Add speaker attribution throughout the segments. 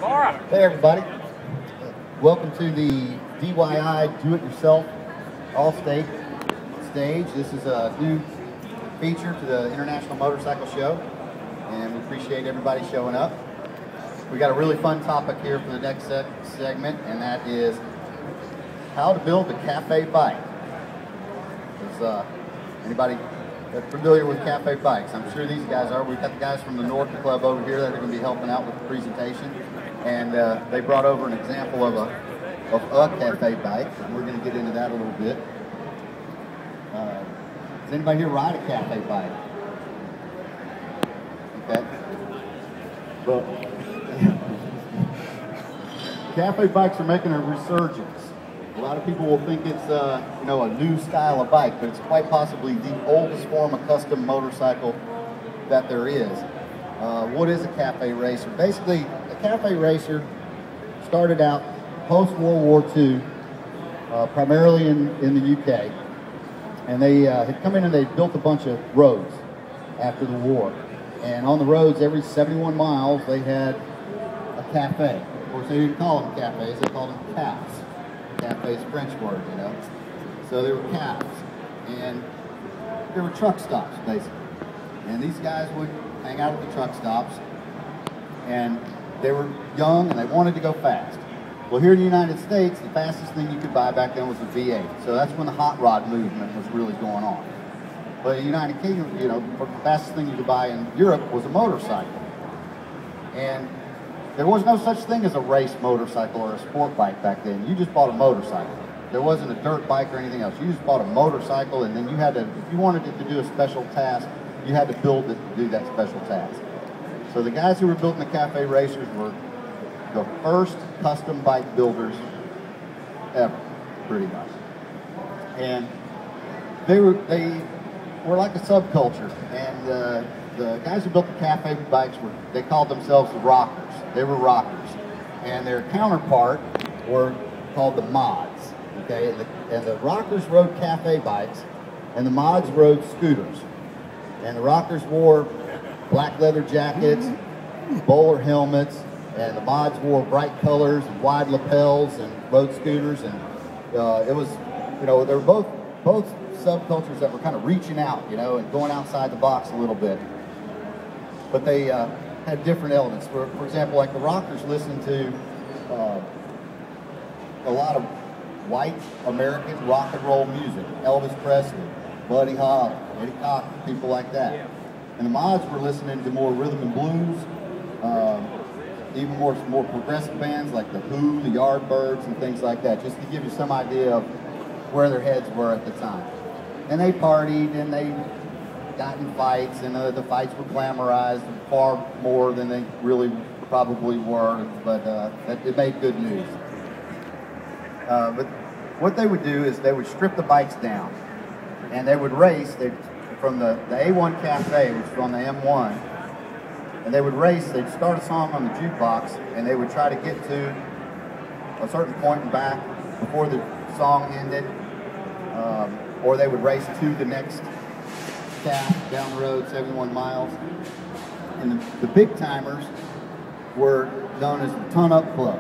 Speaker 1: Hey everybody, welcome to the DIY Do-It-Yourself All-State stage. This is a new feature to the International Motorcycle Show, and we appreciate everybody showing up. We got a really fun topic here for the next segment, and that is how to build a cafe bike. Is anybody familiar with cafe bikes? I'm sure these guys are. We've got the guys from the Norton Club over here that are going to be helping out with the presentation, and they brought over an example of a cafe bike, and we're going to get into that a little bit. Does anybody here ride a cafe bike? Okay. Well, cafe bikes are making a resurgence. A lot of people will think it's a new style of bike, but it's quite possibly the oldest form of custom motorcycle that there is. What is a cafe racer? Basically, a cafe racer started out post-World War II, primarily in the UK, and they had come in and they built a bunch of roads after the war. And on the roads, every 71 miles, they had a cafe. Of course, they didn't call them cafes, they called them cafes. Cafe is a French word, you know. So they were cabs, and there were truck stops, basically. And these guys would hang out at the truck stops, and they were young and they wanted to go fast. Well, here in the United States, the fastest thing you could buy back then was a V8. So that's when the hot rod movement was really going on. But in the United Kingdom, the fastest thing you could buy in Europe was a motorcycle. And there was no such thing as a race motorcycle or a sport bike back then. You just bought a motorcycle. There wasn't a dirt bike or anything else. You just bought a motorcycle, and then you had to, if you wanted it to do a special task, you had to build it to do that special task. So the guys who were building the cafe racers were the first custom bike builders ever, pretty much. And they were like a subculture, and the guys who built the cafe bikes they called themselves the rockers. They were rockers, and their counterpart were called the mods. Okay, and the rockers rode cafe bikes, and the mods rode scooters. And the rockers wore black leather jackets, bowler helmets, and the mods wore bright colors and wide lapels and rode scooters. And it was, they were both subcultures that were kind of reaching out, and going outside the box a little bit. But they had different elements. For example, like the rockers listened to a lot of white American rock and roll music. Elvis Presley, Buddy Holly, Eddie Cochran, people like that. And the mods were listening to more rhythm and blues, even more progressive bands like the Who, the Yardbirds, and things like that, just to give you some idea of where their heads were at the time. And they partied, and they got in fights, and the fights were glamorized far more than they really probably were, but it made good news. But what they would do is they would strip the bikes down, and they would race from the A1 Cafe, which was on the M1, and they would race. They'd start a song on the jukebox, and they would try to get to a certain point and back before the song ended, or they would race to the next calf down the road, 71 miles. And the big timers were known as the Ton Up Club.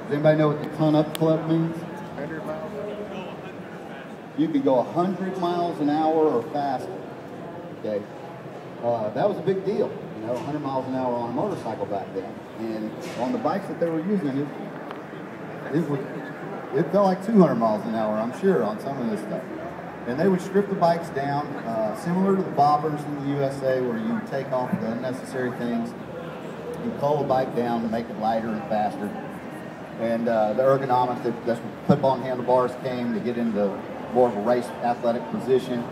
Speaker 1: Does anybody know what the Ton Up Club means?
Speaker 2: 100 miles.
Speaker 1: You could go 100 miles an hour or faster. Okay, that was a big deal. 100 miles an hour on a motorcycle back then. And on the bikes that they were using, it felt like 200 miles an hour, I'm sure, on some of this stuff. And they would strip the bikes down, similar to the bobbers in the USA, where you take off the unnecessary things, you cull the bike down to make it lighter and faster. And the ergonomics, that's when clip-on handlebars came to get into more of a race athletic position.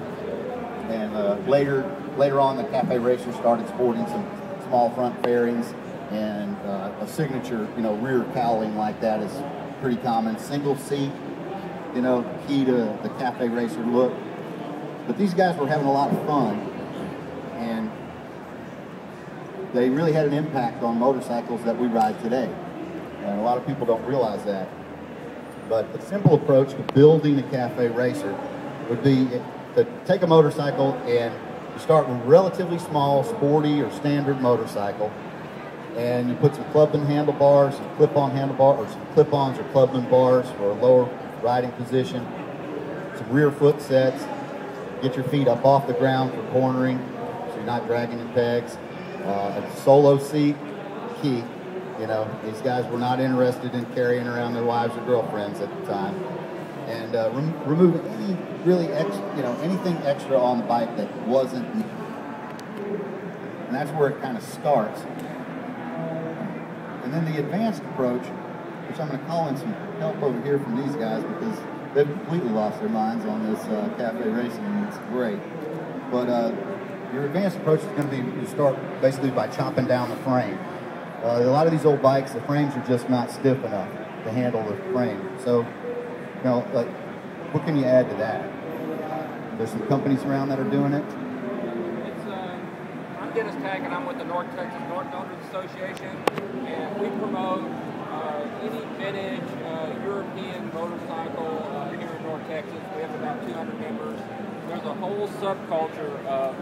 Speaker 1: And later on, the cafe racers started sporting some small front fairings, and a signature, rear cowling like that is pretty common. Single seat, key to the cafe racer look. But these guys were having a lot of fun, and they really had an impact on motorcycles that we ride today. And a lot of people don't realize that. But the simple approach to building a cafe racer would be to take a motorcycle and start with a relatively small, sporty, or standard motorcycle, And you put some clubman handlebars, some clip-on handlebars, or some clip-ons or clubman bars for a lower riding position. Some rear foot sets. Get your feet up off the ground for cornering, so you're not dragging your pegs. A solo seat, key. You know, these guys were not interested in carrying around their wives or girlfriends at the time. And remove any really anything extra on the bike that wasn't needed. And that's where it kind of starts. And then the advanced approach, which I'm going to call in some help over here from these guys because they've completely lost their minds on this cafe racing, and it's great. But your advanced approach is going to be, you start basically by chopping down the frame. A lot of these old bikes, the frames are just not stiff enough to handle the frame. So, you know, like, what can you add to that? There's some companies around that are doing it.
Speaker 2: I'm Dennis Tack, and I'm with the North Texas North Owners Association, and we promote any vintage European motorcycle here in North Texas. We have about 200 members. There's a whole subculture of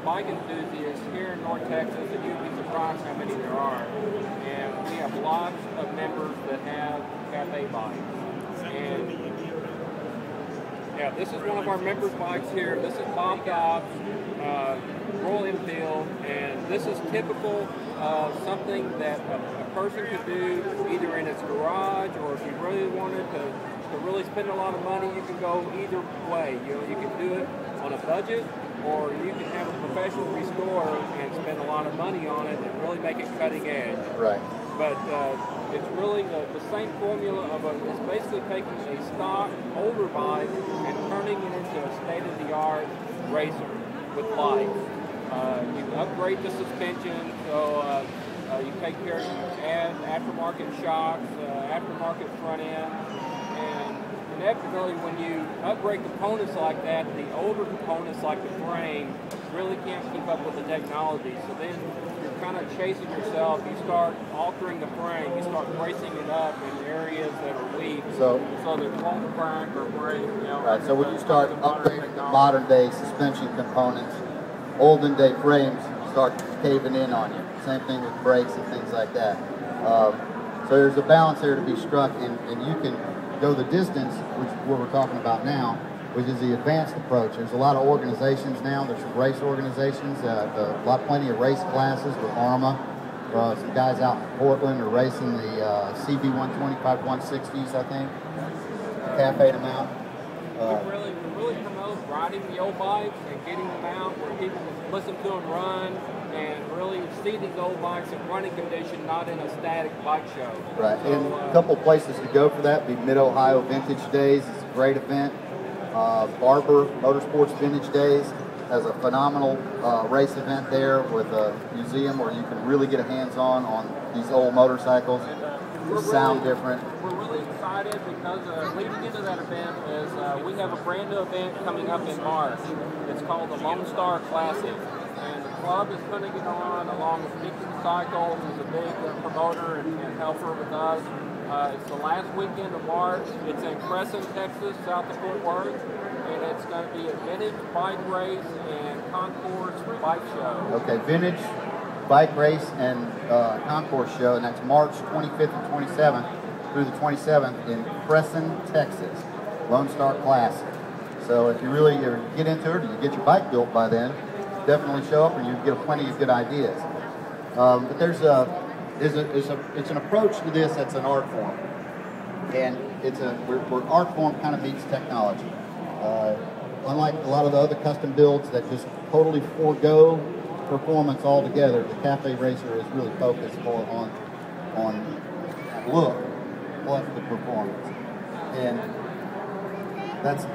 Speaker 2: bike enthusiasts here in North Texas that you'd be surprised how many there are. And we have lots of members that have cafe bikes. And yeah, this is one of our members' bikes here. This is Bob Dodd's Royal Enfield, and this is typical of something that a person could do either in his garage, or if you really wanted to really spend a lot of money, you can go either way. You know, you can do it on a budget, or you can have a professional restorer and spend a lot of money on it and really make it cutting edge.
Speaker 1: Right.
Speaker 2: But it's really the same formula of it's basically taking a stock older bike and turning it into a state-of-the-art racer with life. You upgrade the suspension, so you take care of, add aftermarket shocks, aftermarket front end, and inevitably when you upgrade components like that, the older components like the frame really can't keep up with the technology. So then you're kind of chasing yourself. You start altering the frame. You start bracing it up in areas that are weak. So there won't crack or break. You know,
Speaker 1: right. So when you start upgrading modern day suspension components, olden day frames start caving in on you. Same thing with brakes and things like that. So there's a balance there to be struck, and you can go the distance, which is what we're talking about now, which is the advanced approach. There's a lot of organizations now. There's some race organizations, plenty of race classes with ARMA. Some guys out in Portland are racing the CB 125 160s, I think. Cafe them out.
Speaker 2: We really promote riding the old bikes and getting them out where people can listen to them run and really see these old bikes in running condition, not in a static bike show.
Speaker 1: Right,
Speaker 2: so,
Speaker 1: and a couple places to go for that would be Mid-Ohio Vintage Days. It's a great event. Barber Motorsports Vintage Days has a phenomenal race event there with a museum where you can really get a hands-on on these old motorcycles. Sound different.
Speaker 2: We're really excited because leading into that event is we have a brand new event coming up in March. It's called the Lone Star Classic. And the club is putting it on along with Mickey Cycles, who's a big promoter and helper with us. It's the last weekend of March. It's in Crescent, Texas, south of Fort Worth. And it's going to be a vintage bike race and concourse bike show.
Speaker 1: Okay, vintage bike race and concourse show, and that's March 25th and 27th through the 27th in Crescent, Texas. Lone Star Classic. So if you really get into it, or you get your bike built by then, definitely show up and you get plenty of good ideas. But there's it's an approach to this that's an art form, and it's where art form kind of meets technology. Unlike a lot of the other custom builds that just totally forego performance altogether, the Cafe Racer is really focused more on look plus the performance, and that's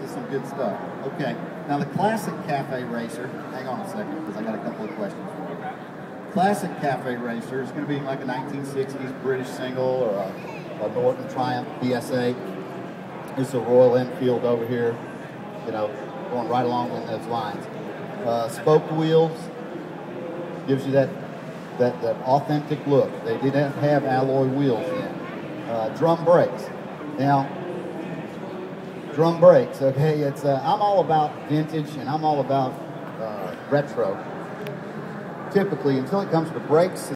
Speaker 1: some good stuff. Okay, now the classic Cafe Racer, hang on a second because I got a couple of questions for you. Classic Cafe Racer is going to be like a 1960s British single or a Norton Triumph BSA. This is a Royal Enfield over here, you know, going right along with those lines. Spoked wheels gives you that authentic look. They didn't have alloy wheels then. Drum brakes. Now, drum brakes, okay, it's I'm all about vintage and I'm all about retro. Typically, until it comes to brakes